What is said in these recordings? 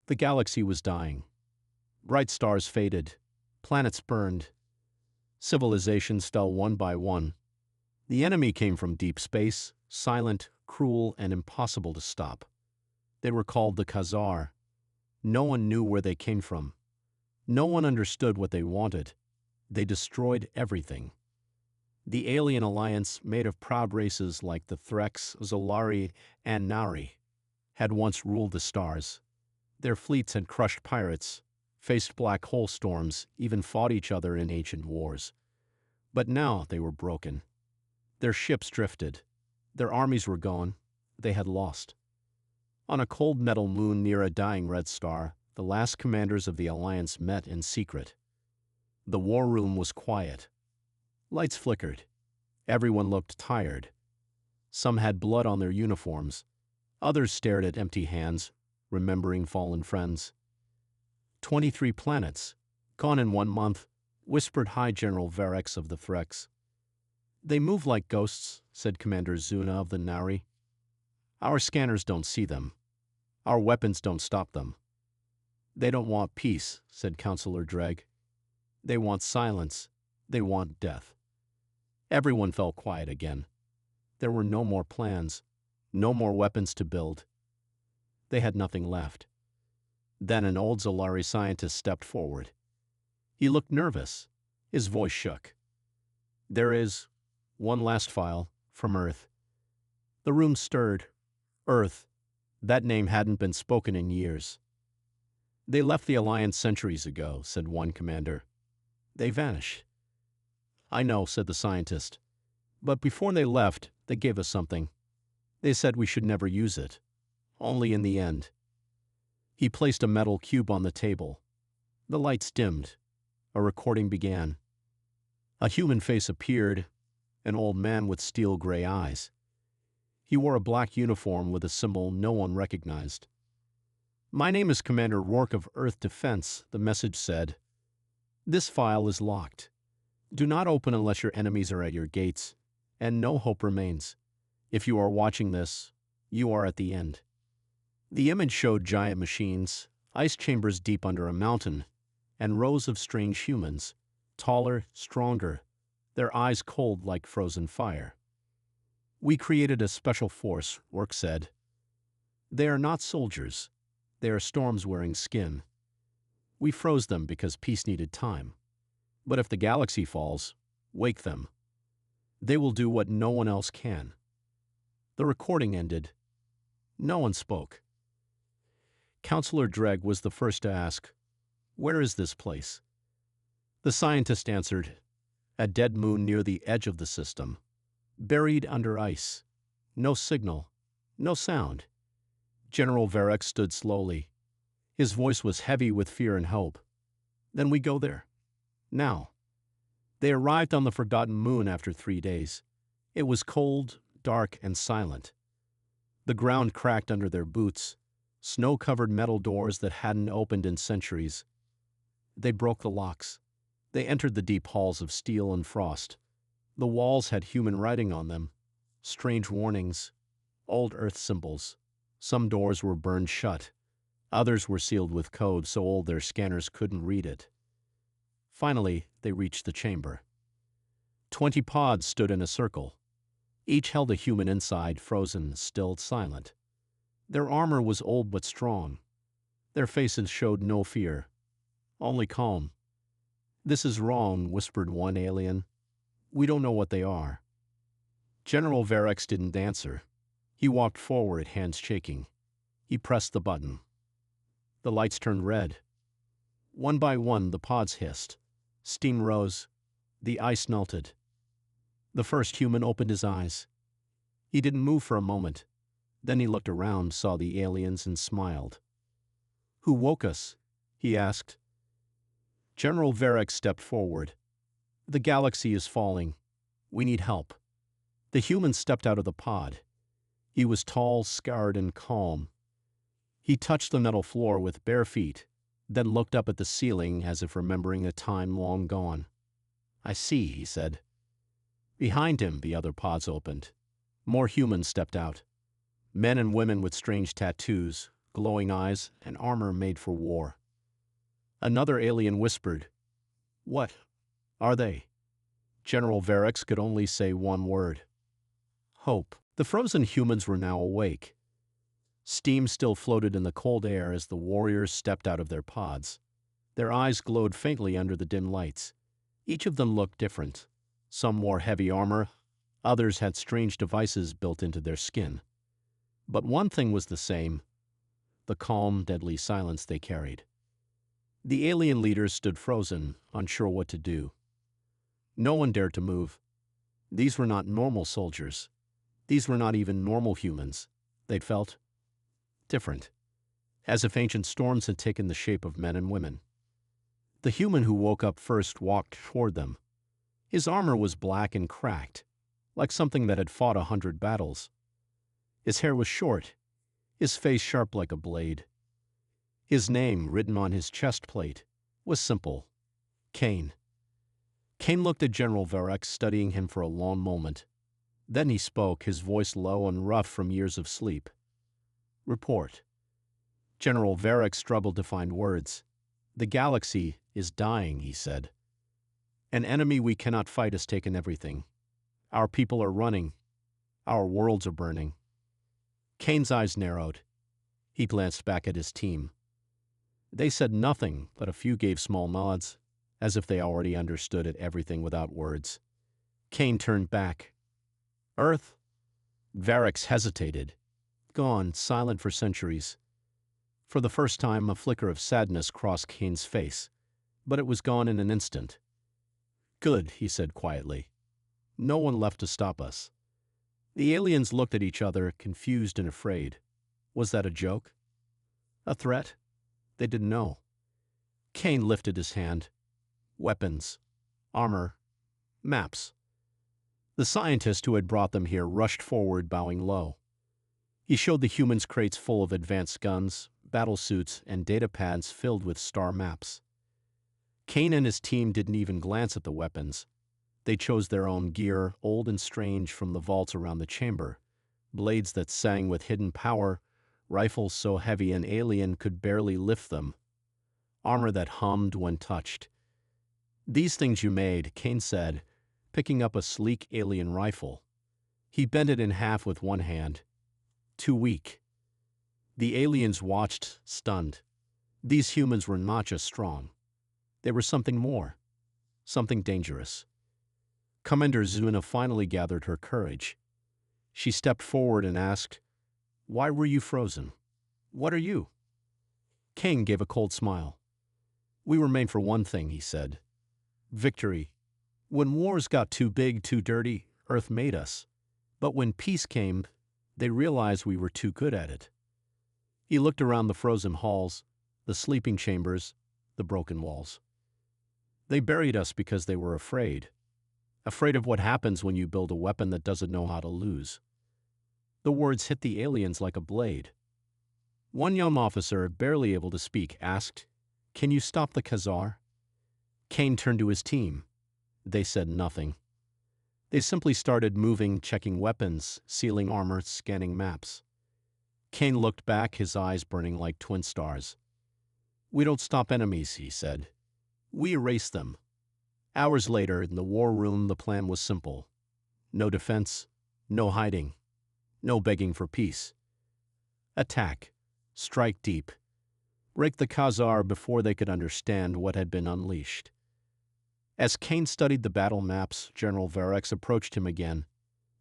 The galaxy was dying. Bright stars faded. Planets burned. Civilizations fell one by one. The enemy came from deep space, silent, cruel, and impossible to stop. They were called the Khazar. No one knew where they came from. No one understood what they wanted. They destroyed everything. The alien alliance, made of proud races like the Threx, Zolari, and Nari, had once ruled the stars. Their fleets had crushed pirates, faced black hole storms, even fought each other in ancient wars. But now they were broken. Their ships drifted. Their armies were gone. They had lost. On a cold metal moon near a dying red star, the last commanders of the Alliance met in secret. The war room was quiet. Lights flickered. Everyone looked tired. Some had blood on their uniforms. Others stared at empty hands, remembering fallen friends. 23 planets, gone in 1 month, whispered High General Varex of the Threx. They move like ghosts, said Commander Zuna of the Nari. Our scanners don't see them. Our weapons don't stop them. They don't want peace, said Counselor Dreg. They want silence. They want death. Everyone fell quiet again. There were no more plans, no more weapons to build. They had nothing left. Then an old Zolari scientist stepped forward. He looked nervous. His voice shook. There is one last file from Earth. The room stirred. Earth. That name hadn't been spoken in years. They left the Alliance centuries ago, said one commander. They vanished. I know, said the scientist. But before they left, they gave us something. They said we should never use it. Only in the end. He placed a metal cube on the table. The lights dimmed. A recording began. A human face appeared, an old man with steel gray eyes. He wore a black uniform with a symbol no one recognized. My name is Commander Rourke of Earth Defense, the message said. This file is locked. Do not open unless your enemies are at your gates, and no hope remains. If you are watching this, you are at the end. The image showed giant machines, ice chambers deep under a mountain, and rows of strange humans, taller, stronger, their eyes cold like frozen fire. We created a special force, Rourke said. They are not soldiers. They are storms wearing skin. We froze them because peace needed time. But if the galaxy falls, wake them. They will do what no one else can. The recording ended. No one spoke. Counselor Dreg was the first to ask, Where is this place? The scientist answered, A dead moon near the edge of the system. Buried under ice. No signal. No sound. General Varek stood slowly. His voice was heavy with fear and hope. Then we go there. Now. They arrived on the forgotten moon after 3 days. It was cold, dark, and silent. The ground cracked under their boots, snow-covered metal doors that hadn't opened in centuries. They broke the locks. They entered the deep halls of steel and frost. The walls had human writing on them, strange warnings, old Earth symbols. Some doors were burned shut. Others were sealed with code so old their scanners couldn't read it. Finally, they reached the chamber. 20 pods stood in a circle. Each held a human inside, frozen, still, silent. Their armor was old but strong. Their faces showed no fear, only calm. This is wrong, whispered one alien. We don't know what they are. General Varex didn't answer. He walked forward, hands shaking. He pressed the button. The lights turned red. One by one, the pods hissed. Steam rose. The ice melted. The first human opened his eyes. He didn't move for a moment. Then he looked around, saw the aliens, and smiled. Who woke us? He asked. General Varex stepped forward. The galaxy is falling. We need help. The human stepped out of the pod. He was tall, scarred, and calm. He touched the metal floor with bare feet, then looked up at the ceiling as if remembering a time long gone. I see, he said. Behind him, the other pods opened. More humans stepped out. Men and women with strange tattoos, glowing eyes, and armor made for war. Another alien whispered, "What are they?" General Varix could only say one word: hope. The frozen humans were now awake. Steam still floated in the cold air as the warriors stepped out of their pods. Their eyes glowed faintly under the dim lights. Each of them looked different. Some wore heavy armor, others had strange devices built into their skin. But one thing was the same: the calm, deadly silence they carried. The alien leaders stood frozen, unsure what to do. No one dared to move. These were not normal soldiers. These were not even normal humans. They'd felt different, as if ancient storms had taken the shape of men and women. The human who woke up first walked toward them. His armor was black and cracked, like something that had fought 100 battles. His hair was short, his face sharp like a blade. His name, written on his chest plate, was simple: Kane. Kane looked at General Varix, studying him for a long moment. Then he spoke, his voice low and rough from years of sleep. "Report." General Varix struggled to find words. "The galaxy is dying," he said. "An enemy we cannot fight has taken everything. Our people are running. Our worlds are burning." Kane's eyes narrowed. He glanced back at his team. They said nothing, but a few gave small nods, as if they already understood everything without words. Kane turned back. "Earth?" Varix hesitated. Gone, silent for centuries. For the first time, a flicker of sadness crossed Kane's face, but it was gone in an instant. "Good," he said quietly. "No one left to stop us." The aliens looked at each other, confused and afraid. Was that a joke? A threat? They didn't know. Kane lifted his hand. Weapons, armor, maps. The scientist who had brought them here rushed forward, bowing low. He showed the humans crates full of advanced guns, battle suits, and data pads filled with star maps. Kane and his team didn't even glance at the weapons. They chose their own gear, old and strange, from the vaults around the chamber. Blades that sang with hidden power, rifles so heavy an alien could barely lift them, armor that hummed when touched. "These things you made," Kane said, picking up a sleek alien rifle. He bent it in half with one hand. "Too weak." The aliens watched, stunned. These humans were not just strong. They were something more, something dangerous. Commander Zuna finally gathered her courage. She stepped forward and asked, "Why were you frozen? What are you?" Kane gave a cold smile. "We were made for one thing," he said. "Victory. When wars got too big, too dirty, Earth made us. But when peace came, they realized we were too good at it." He looked around the frozen halls, the sleeping chambers, the broken walls. "They buried us because they were afraid. Afraid of what happens when you build a weapon that doesn't know how to lose." The words hit the aliens like a blade. One young officer, barely able to speak, asked, "Can you stop the Khazar?" Kane turned to his team. They said nothing. They simply started moving, checking weapons, sealing armor, scanning maps. Kane looked back, his eyes burning like twin stars. "We don't stop enemies," he said. "We erase them." Hours later, in the war room, the plan was simple. No defense, no hiding, no begging for peace. Attack. Strike deep. Break the Khazar before they could understand what had been unleashed. As Kane studied the battle maps, General Varix approached him again.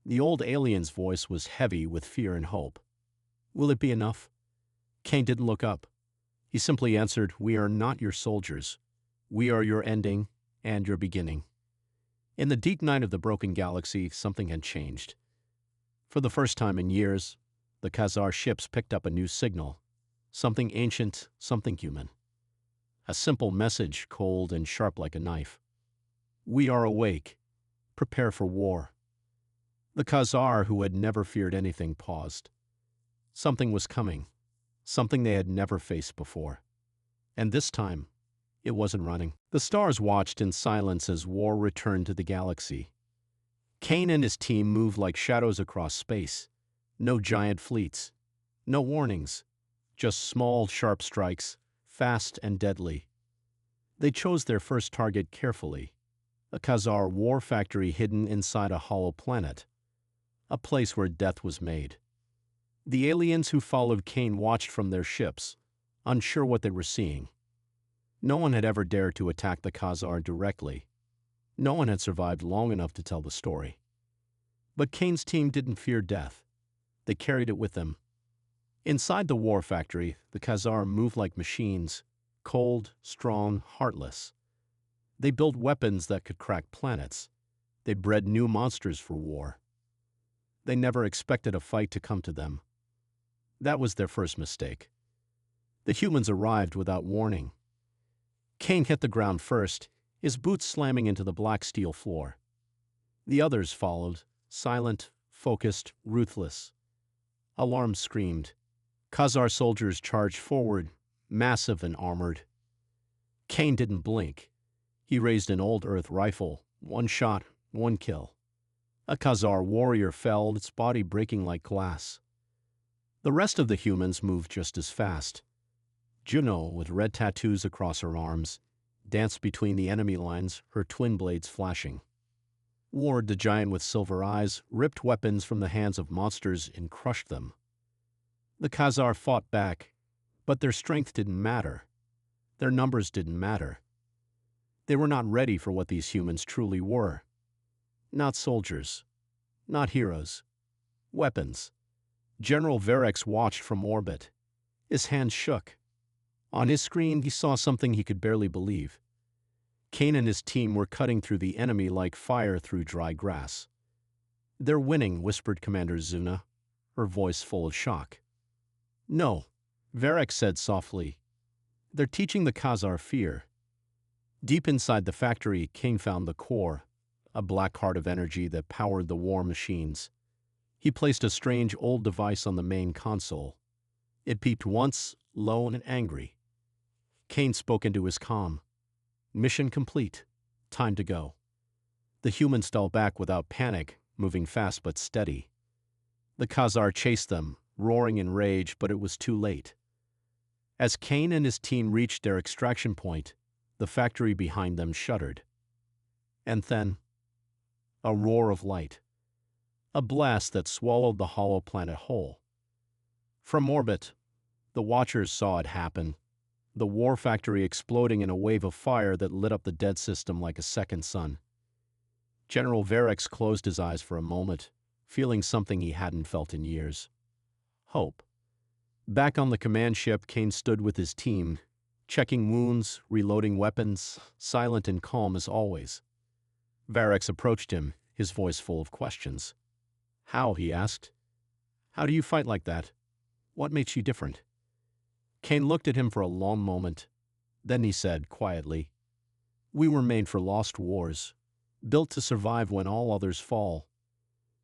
The old alien's voice was heavy with fear and hope. "Will it be enough?" Kane didn't look up. He simply answered, "We are not your soldiers. We are your ending and your beginning." In the deep night of the broken galaxy, something had changed. For the first time in years, the Khazar ships picked up a new signal. Something ancient, something human. A simple message, cold and sharp like a knife. "We are awake. Prepare for war." The Khazar, who had never feared anything, paused. Something was coming. Something they had never faced before. And this time, it wasn't running. The stars watched in silence as war returned to the galaxy. Kane and his team moved like shadows across space. No giant fleets. No warnings. Just small, sharp strikes, fast and deadly. They chose their first target carefully, a Khazar war factory hidden inside a hollow planet, a place where death was made. The aliens who followed Kane watched from their ships, unsure what they were seeing. No one had ever dared to attack the Khazar directly. No one had survived long enough to tell the story. But Kane's team didn't fear death. They carried it with them. Inside the war factory, the Khazar moved like machines, cold, strong, heartless. They built weapons that could crack planets. They bred new monsters for war. They never expected a fight to come to them. That was their first mistake. The humans arrived without warning. Kane hit the ground first, his boots slamming into the black steel floor. The others followed, silent, focused, ruthless. Alarms screamed. Khazar soldiers charged forward, massive and armored. Kane didn't blink. He raised an old earth rifle, one shot, one kill. A Khazar warrior fell, its body breaking like glass. The rest of the humans moved just as fast. Juno, with red tattoos across her arms, danced between the enemy lines, her twin blades flashing. Ward, the giant with silver eyes, ripped weapons from the hands of monsters and crushed them. The Khazar fought back, but their strength didn't matter. Their numbers didn't matter. They were not ready for what these humans truly were. Not soldiers. Not heroes. Weapons. General Verex watched from orbit. His hands shook. On his screen, he saw something he could barely believe. Kane and his team were cutting through the enemy like fire through dry grass. "They're winning," whispered Commander Zuna, her voice full of shock. "No," Verex said softly. "They're teaching the Khazar fear." Deep inside the factory, Kane found the core, a black heart of energy that powered the war machines. He placed a strange old device on the main console. It beeped once, low and angry. Kane spoke into his comm. "Mission complete. Time to go." The humans fell back without panic, moving fast but steady. The Khazar chased them, roaring in rage, but it was too late. As Kane and his team reached their extraction point, the factory behind them shuddered. And then, a roar of light. A blast that swallowed the hollow planet whole. From orbit, the Watchers saw it happen, the war factory exploding in a wave of fire that lit up the dead system like a second sun. General Verex closed his eyes for a moment, feeling something he hadn't felt in years. Hope. Back on the command ship, Kane stood with his team, checking wounds, reloading weapons, silent and calm as always. Verex approached him, his voice full of questions. "How?" he asked. "How do you fight like that? What makes you different?" Kane looked at him for a long moment. Then he said, quietly, "We were made for lost wars, built to survive when all others fall.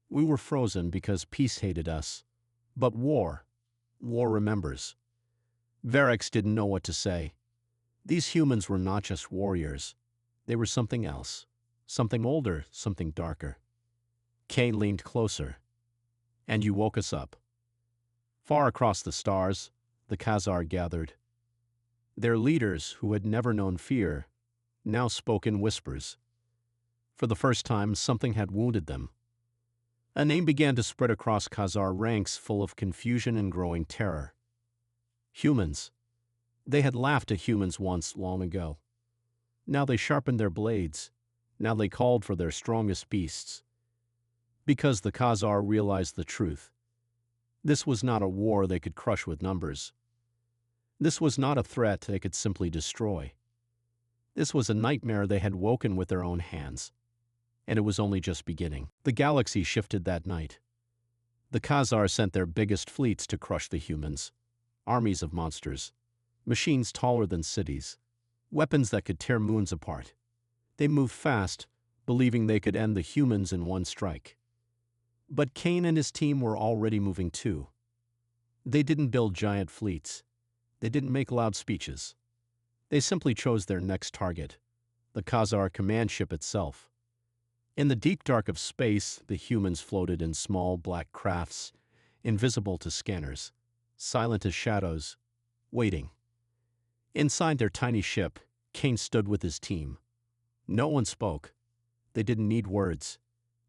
We were frozen because peace hated us. But war remembers." Verex didn't know what to say. These humans were not just warriors. They were something else. Something older, something darker. Kane leaned closer. "And you woke us up." Far across the stars, the Khazar gathered. Their leaders, who had never known fear, now spoke in whispers. For the first time, something had wounded them. A name began to spread across Khazar ranks, full of confusion and growing terror. Humans. They had laughed at humans once, long ago. Now they sharpened their blades. Now they called for their strongest beasts. Because the Khazar realized the truth. This was not a war they could crush with numbers. This was not a threat they could simply destroy. This was a nightmare they had woken with their own hands. And it was only just beginning. The galaxy shifted that night. The Khazar sent their biggest fleets to crush the humans. Armies of monsters. Machines taller than cities. Weapons that could tear moons apart. They moved fast, believing they could end the humans in one strike. But Kane and his team were already moving too. They didn't build giant fleets. They didn't make loud speeches. They simply chose their next target, the Khazar command ship itself. In the deep dark of space, the humans floated in small black crafts, invisible to scanners. silent as shadows, waiting. Inside their tiny ship, Kane stood with his team. No one spoke. They didn't need words.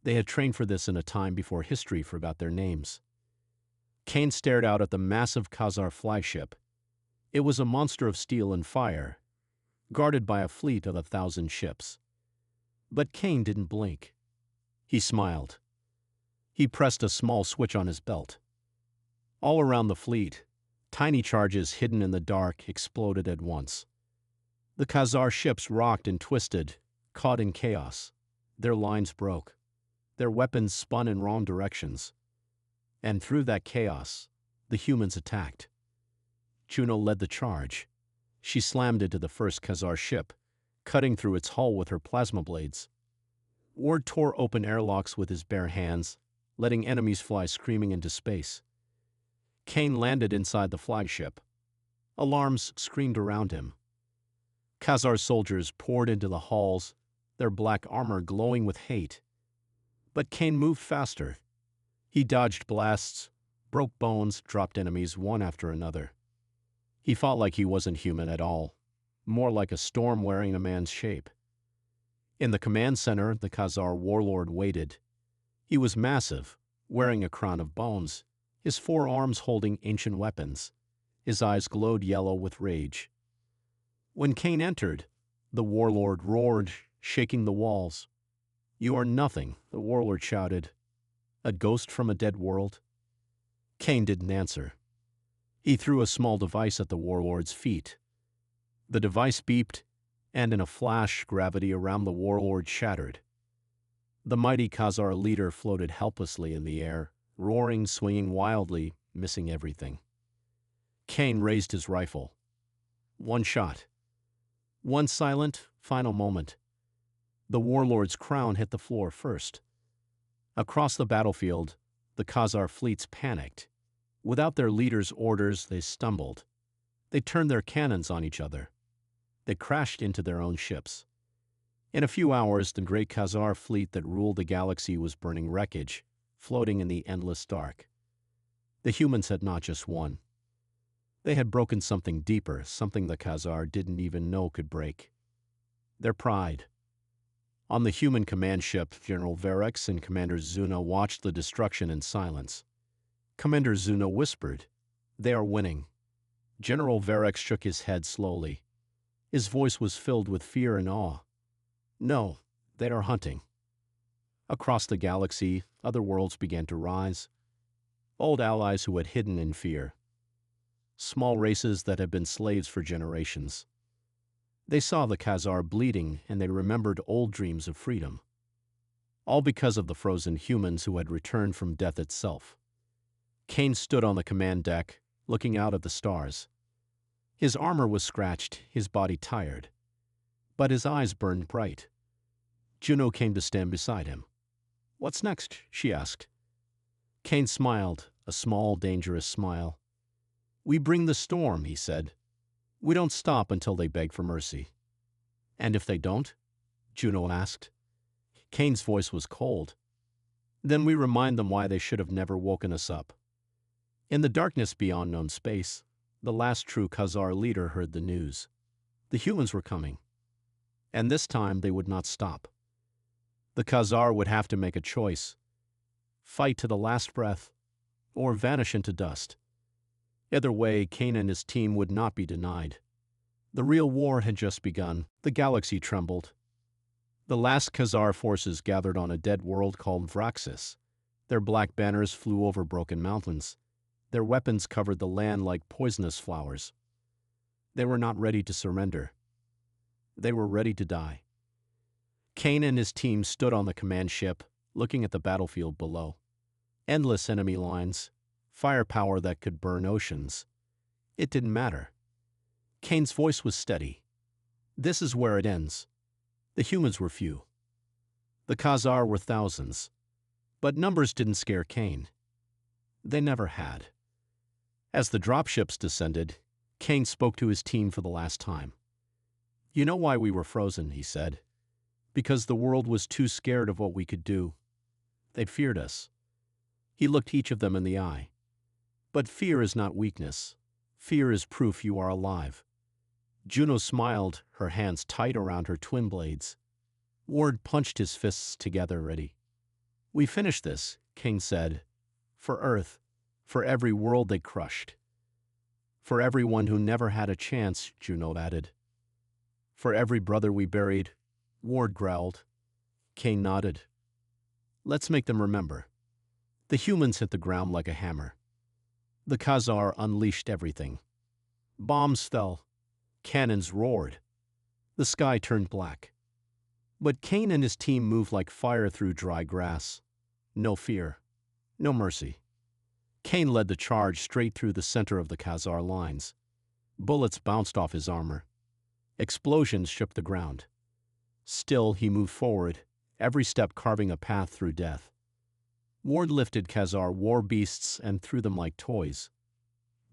They had trained for this in a time before history forgot their names. Kane stared out at the massive Khazar flagship. It was a monster of steel and fire, guarded by a fleet of 1,000 ships. But Kane didn't blink. He smiled. He pressed a small switch on his belt. All around the fleet, tiny charges hidden in the dark exploded at once. The Khazar ships rocked and twisted, caught in chaos. Their lines broke. Their weapons spun in wrong directions. And through that chaos, the humans attacked. Juno led the charge. She slammed into the first Khazar ship, cutting through its hull with her plasma blades. Ward tore open airlocks with his bare hands, letting enemies fly screaming into space. Kane landed inside the flagship. Alarms screamed around him. Khazar soldiers poured into the halls, their black armor glowing with hate. But Kane moved faster. He dodged blasts, broke bones, dropped enemies one after another. He fought like he wasn't human at all, more like a storm wearing a man's shape. In the command center, the Khazar warlord waited. He was massive, wearing a crown of bones, his 4 arms holding ancient weapons. His eyes glowed yellow with rage. When Kane entered, the warlord roared, shaking the walls. "You are nothing," the warlord shouted. "A ghost from a dead world?" Kane didn't answer. He threw a small device at the warlord's feet. The device beeped, and in a flash, gravity around the warlord shattered. The mighty Khazar leader floated helplessly in the air, roaring, swinging wildly, missing everything. Kane raised his rifle. One shot. One silent, final moment. The warlord's crown hit the floor first. Across the battlefield, the Khazar fleets panicked. Without their leader's orders, they stumbled. They turned their cannons on each other. They crashed into their own ships. In a few hours, the great Khazar fleet that ruled the galaxy was burning wreckage, floating in the endless dark. The humans had not just won. They had broken something deeper, something the Khazar didn't even know could break. Their pride. On the human command ship, General Verex and Commander Zuna watched the destruction in silence. Commander Zuna whispered, "They are winning." General Verex shook his head slowly. His voice was filled with fear and awe. "No, they are hunting." Across the galaxy, other worlds began to rise. Old allies who had hidden in fear. Small races that had been slaves for generations. They saw the Khazar bleeding, and they remembered old dreams of freedom. All because of the frozen humans who had returned from death itself. Kane stood on the command deck, looking out at the stars. His armor was scratched, his body tired. But his eyes burned bright. Juno came to stand beside him. "What's next?" she asked. Kane smiled, a small, dangerous smile. "We bring the storm," he said. "We don't stop until they beg for mercy." "And if they don't?" Juno asked. Kane's voice was cold. "Then we remind them why they should have never woken us up." In the darkness beyond known space, the last true Khazar leader heard the news. The humans were coming. And this time they would not stop. The Khazar would have to make a choice. Fight to the last breath, or vanish into dust. Either way, Kane and his team would not be denied. The real war had just begun. The galaxy trembled. The last Khazar forces gathered on a dead world called Vraxis. Their black banners flew over broken mountains. Their weapons covered the land like poisonous flowers. They were not ready to surrender. They were ready to die. Kane and his team stood on the command ship, looking at the battlefield below. Endless enemy lines, firepower that could burn oceans. It didn't matter. Kane's voice was steady. "This is where it ends." The humans were few. The Khazar were thousands. But numbers didn't scare Kane. They never had. As the dropships descended, Kane spoke to his team for the last time. "You know why we were frozen," he said. "Because the world was too scared of what we could do. They feared us." He looked each of them in the eye. But fear is not weakness. Fear is proof you are alive. Juno smiled, her hands tight around her twin blades. Ward punched his fists together, ready. We finished this, King said. For Earth, for every world they crushed. For everyone who never had a chance, Juno added. For every brother we buried, Ward growled. Kane nodded. Let's make them remember. The humans hit the ground like a hammer. The Khazar unleashed everything. Bombs fell. Cannons roared. The sky turned black. But Kane and his team moved like fire through dry grass. No fear. No mercy. Kane led the charge straight through the center of the Khazar lines. Bullets bounced off his armor. Explosions shook the ground. Still, he moved forward, every step carving a path through death. Ward lifted Khazar war beasts and threw them like toys.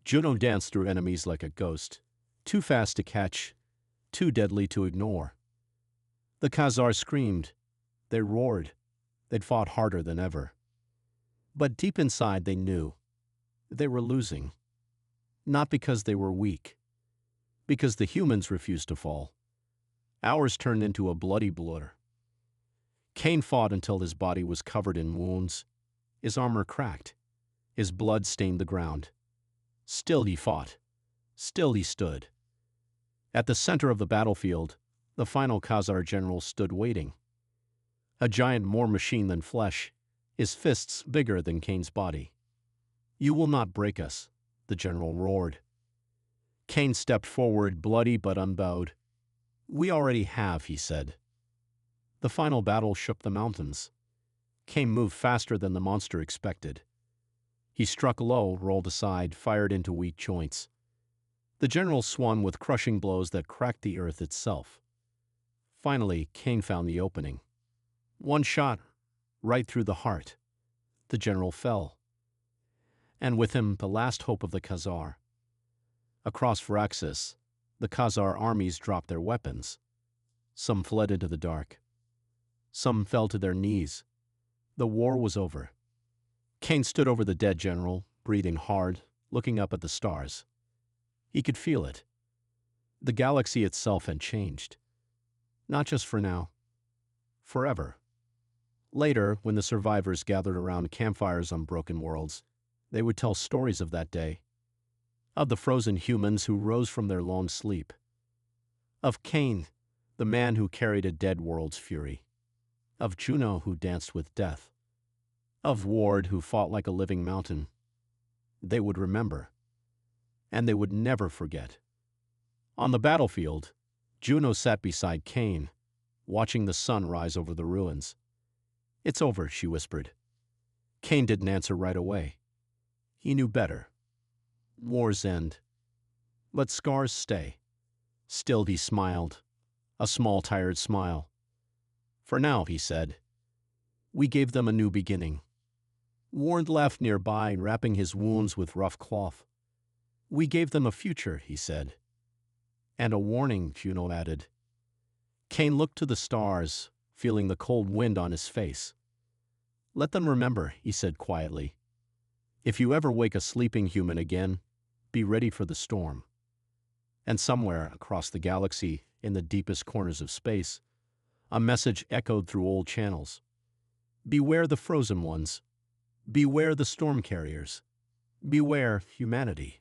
Juno danced through enemies like a ghost, too fast to catch, too deadly to ignore. The Khazar screamed. They roared. They'd fought harder than ever. But deep inside they knew. They were losing. Not because they were weak. Because the humans refused to fall. Ours turned into a bloody blur. Kane fought until his body was covered in wounds. His armor cracked. His blood stained the ground. Still he fought. Still he stood. At the center of the battlefield, the final Khazar general stood waiting. A giant more machine than flesh, his fists bigger than Kane's body. You will not break us, the general roared. Kane stepped forward, bloody but unbowed. We already have, he said. The final battle shook the mountains. Kane moved faster than the monster expected. He struck low, rolled aside, fired into weak joints. The general swung with crushing blows that cracked the earth itself. Finally, Kane found the opening. One shot, right through the heart. The general fell. And with him, the last hope of the Khazar. Across Firaxis, the Khazar armies dropped their weapons. Some fled into the dark. Some fell to their knees. The war was over. Kane stood over the dead general, breathing hard, looking up at the stars. He could feel it. The galaxy itself had changed. Not just for now. Forever. Later, when the survivors gathered around campfires on broken worlds, they would tell stories of that day. Of the frozen humans who rose from their long sleep. Of Kane, the man who carried a dead world's fury. Of Juno, who danced with death. Of Ward, who fought like a living mountain. They would remember. And they would never forget. On the battlefield, Juno sat beside Kane, watching the sun rise over the ruins. It's over, she whispered. Kane didn't answer right away. He knew better. Wars end. But scars stay. Still he smiled, a small tired smile. For now, he said, we gave them a new beginning. Ward laughed nearby, wrapping his wounds with rough cloth. We gave them a future, he said. And a warning, Juno added. Kane looked to the stars, feeling the cold wind on his face. Let them remember, he said quietly. If you ever wake a sleeping human again, be ready for the storm. And somewhere across the galaxy, in the deepest corners of space, a message echoed through old channels. Beware the frozen ones. Beware the storm carriers. Beware humanity.